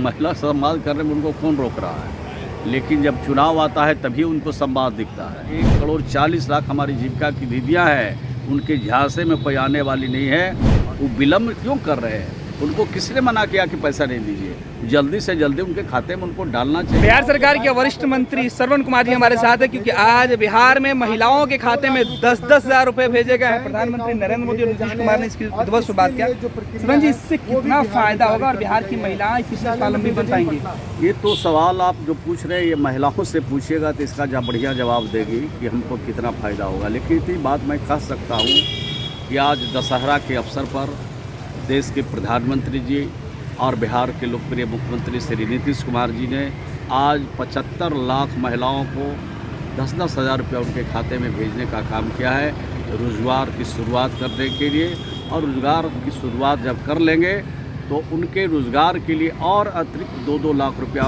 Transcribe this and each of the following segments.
महिला संवाद करने में उनको कौन रोक रहा है, लेकिन जब चुनाव आता है तभी उनको संवाद दिखता है। 1,40,00,000 हमारी जीविका की दीदियाँ हैं, उनके झांसे में कोई आने वाली नहीं है। वो विलम्ब क्यों कर रहे हैं? उनको किसने मना किया कि पैसा नहीं दीजिए? जल्दी से जल्दी उनके खाते में उनको डालना चाहिए। बिहार सरकार के वरिष्ठ मंत्री श्रवण कुमार जी हमारे साथ है, क्योंकि आज बिहार में महिलाओं के खाते में 10-10 हज़ार रुपए भेजे गए हैं। प्रधानमंत्री नरेंद्र मोदी और नीतीश कुमार ने इसकी दिवस पर बात किया। श्रवण जी, इससे कितना फायदा होगा और बिहार की महिलाएं कितना स्वावलंबी बन पाएंगी? ये तो सवाल आप जो पूछ रहे हैं ये महिलाओं से पूछिएगा तो इसका बढ़िया जवाब देगी कि हमको कितना फ़ायदा होगा। लेकिन इतनी बात मैं कह सकता हूँ कि आज दशहरा के अवसर पर देश के प्रधानमंत्री जी और बिहार के लोकप्रिय मुख्यमंत्री श्री नीतीश कुमार जी ने आज 75 लाख महिलाओं को 10-10 हज़ार रुपया उनके खाते में भेजने का काम किया है, रोज़गार की शुरुआत करने के लिए। और रोज़गार की शुरुआत जब कर लेंगे तो उनके रोज़गार के लिए और अतिरिक्त 2-2 लाख रुपया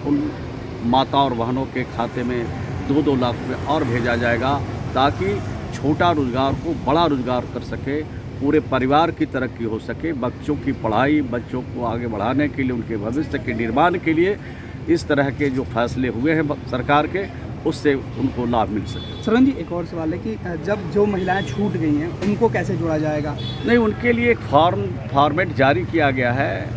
उन माता और बहनों के खाते में 2-2 लाख रुपया और भेजा जाएगा, ताकि छोटा रोज़गार को बड़ा रोज़गार कर सके, पूरे परिवार की तरक्की हो सके, बच्चों की पढ़ाई, बच्चों को आगे बढ़ाने के लिए, उनके भविष्य के निर्माण के लिए इस तरह के जो फैसले हुए हैं सरकार के, उससे उनको लाभ मिल सके। श्रवण जी, एक और सवाल है कि जब जो महिलाएं छूट गई हैं उनको कैसे जोड़ा जाएगा? नहीं, उनके लिए एक फॉर्मेट जारी किया गया है।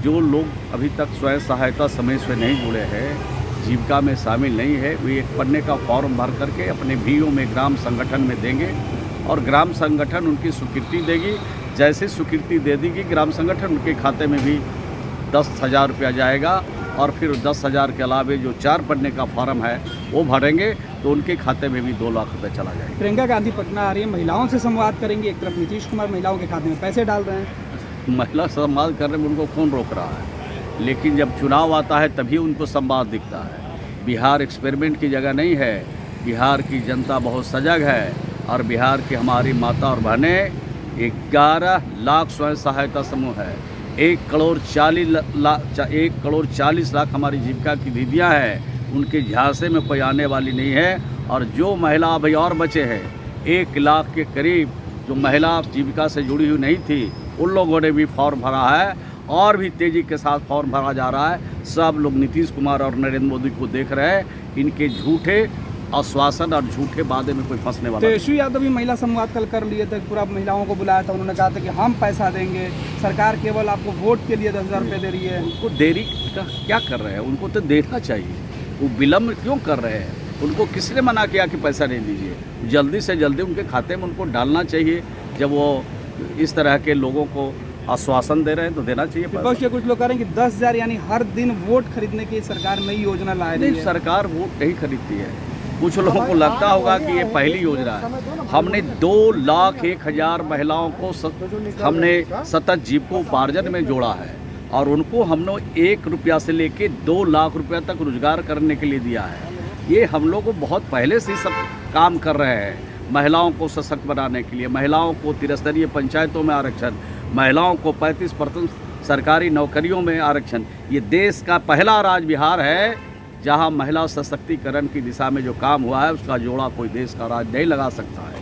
जो लोग अभी तक स्वयं सहायता समूह से नहीं जुड़े हैं, जीविका में शामिल नहीं है, वे एक पन्ने का फॉर्म भर करके अपने VO में ग्राम संगठन में देंगे और ग्राम संगठन उनकी स्वीकृति देगी। जैसे स्वीकृति दे देगी ग्राम संगठन, उनके खाते में भी 10 हज़ार रुपया जाएगा और फिर 10 हज़ार के अलावे जो 4 पन्ने का फॉर्म है वो भरेंगे तो उनके खाते में भी 2 लाख रुपये चला जाएगा। प्रियंका गांधी पटना आ रही है, महिलाओं से संवाद करेंगे। एक तरफ नीतीश कुमार महिलाओं के खाते में पैसे डाल रहे हैं। महिला संवाद करने में उनको कौन रोक रहा है, लेकिन जब चुनाव आता है तभी उनको संवाद दिखता है। बिहार एक्सपेरिमेंट की जगह नहीं है, बिहार की जनता बहुत सजग है और बिहार की हमारी माता और बहनें 11 लाख स्वयं सहायता समूह है। 1,40,00,000 हमारी जीविका की दीदियाँ हैं, उनके झांसे में कोई आने वाली नहीं है। और जो महिला अभी और बचे हैं 1 लाख के करीब, जो महिला जीविका से जुड़ी हुई नहीं थी, उन लोगों ने भी फॉर्म भरा है और भी तेज़ी के साथ फॉर्म भरा जा रहा है। सब लोग नीतीश कुमार और नरेंद्र मोदी को देख रहे हैं, इनके झूठे आश्वासन और झूठे वादे में कोई फंसने वाला। तेजस्वी यादव भी महिला संवाद कल कर लिए थे, पूरा महिलाओं को बुलाया था। उन्होंने कहा था कि हम पैसा देंगे, सरकार केवल आपको वोट के लिए 10 हज़ार रुपये दे रही है। उनको देरी का क्या कर रहे हैं? उनको तो देना चाहिए। वो विलम्ब क्यों कर रहे हैं? उनको किसने मना किया कि पैसा नहीं दीजिए? जल्दी से जल्दी उनके खाते में उनको डालना चाहिए। जब वो इस तरह के लोगों को आश्वासन दे रहे हैं तो देना चाहिए। विपक्ष के कुछ लोग कह रहे हैं कि 10 हज़ार यानी हर दिन वोट खरीदने की सरकार नई योजना ला रही है। सरकार वोट नहीं खरीदती है। कुछ लोगों को लगता होगा कि ये पहली योजना है। हमने 2,01,000 महिलाओं को हमने सतत जीविकोपार्जन में जोड़ा है और उनको हमने 1 रुपया से लेके 2 लाख रुपया तक रोजगार करने के लिए दिया है। ये हम लोग बहुत पहले से सब काम कर रहे हैं महिलाओं को सशक्त बनाने के लिए। महिलाओं को त्रिस्तरीय पंचायतों में आरक्षण, महिलाओं को 35% सरकारी नौकरियों में आरक्षण। ये देश का पहला राज्य बिहार है जहां महिला सशक्तिकरण की दिशा में जो काम हुआ है उसका जोड़ा कोई देश का राज्य नहीं लगा सकता है।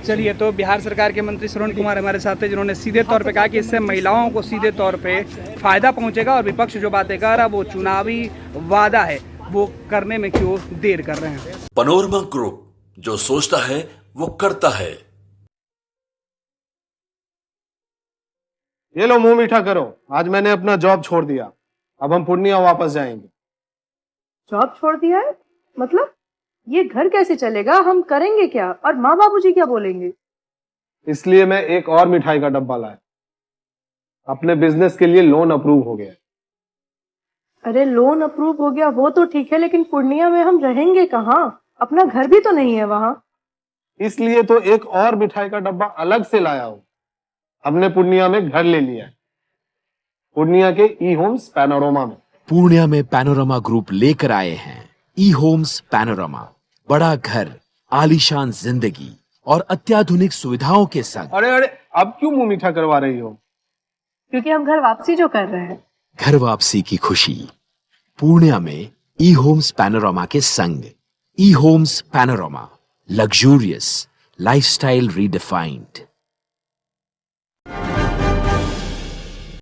चलिए, तो बिहार सरकार के मंत्री श्रवण कुमार हमारे साथ हैं, जिन्होंने सीधे तौर पे कहा कि इससे महिलाओं को सीधे तौर पे फायदा पहुंचेगा और विपक्ष जो बातें कर रहा है वो चुनावी वादा है, वो करने में क्यों देर कर रहे हैं। पैनोरमा ग्रुप, जो सोचता है वो करता है। ये लो, मुंह मीठा करो। आज मैंने अपना जॉब छोड़ दिया, अब हम पूर्णिया वापस जाएंगे। जॉब छोड़ दिया है? मतलब ये घर कैसे चलेगा? हम करेंगे क्या? और माँ बाबूजी क्या बोलेंगे? इसलिए मैं एक और मिठाई का डब्बा लाया। अपने बिजनेस के लिए लोन अप्रूव हो गया। अरे लोन अप्रूव हो गया वो तो ठीक है, लेकिन पूर्णिया में हम रहेंगे कहाँ? अपना घर भी तो नहीं है वहाँ। इसलिए तो एक और मिठाई का डब्बा अलग से लाया हूँ। हमने पूर्णिया में घर ले लिया है, पूर्णिया के ई-होम्स पैनोरमा में। पूर्णिया में पैनोरमा ग्रुप लेकर आए हैं ई-होम्स पैनोरमा। बड़ा घर, आलीशान जिंदगी और अत्याधुनिक सुविधाओं के संग। अरे अरे, अब क्यों मुंह मीठा करवा रही हो? क्योंकि हम घर वापसी जो कर रहे हैं। घर वापसी की खुशी पूर्णिया में ई-होम्स पैनोरमा के संग। ई-होम्स पैनोरमा, लग्जूरियस लाइफस्टाइल रीडिफाइंड।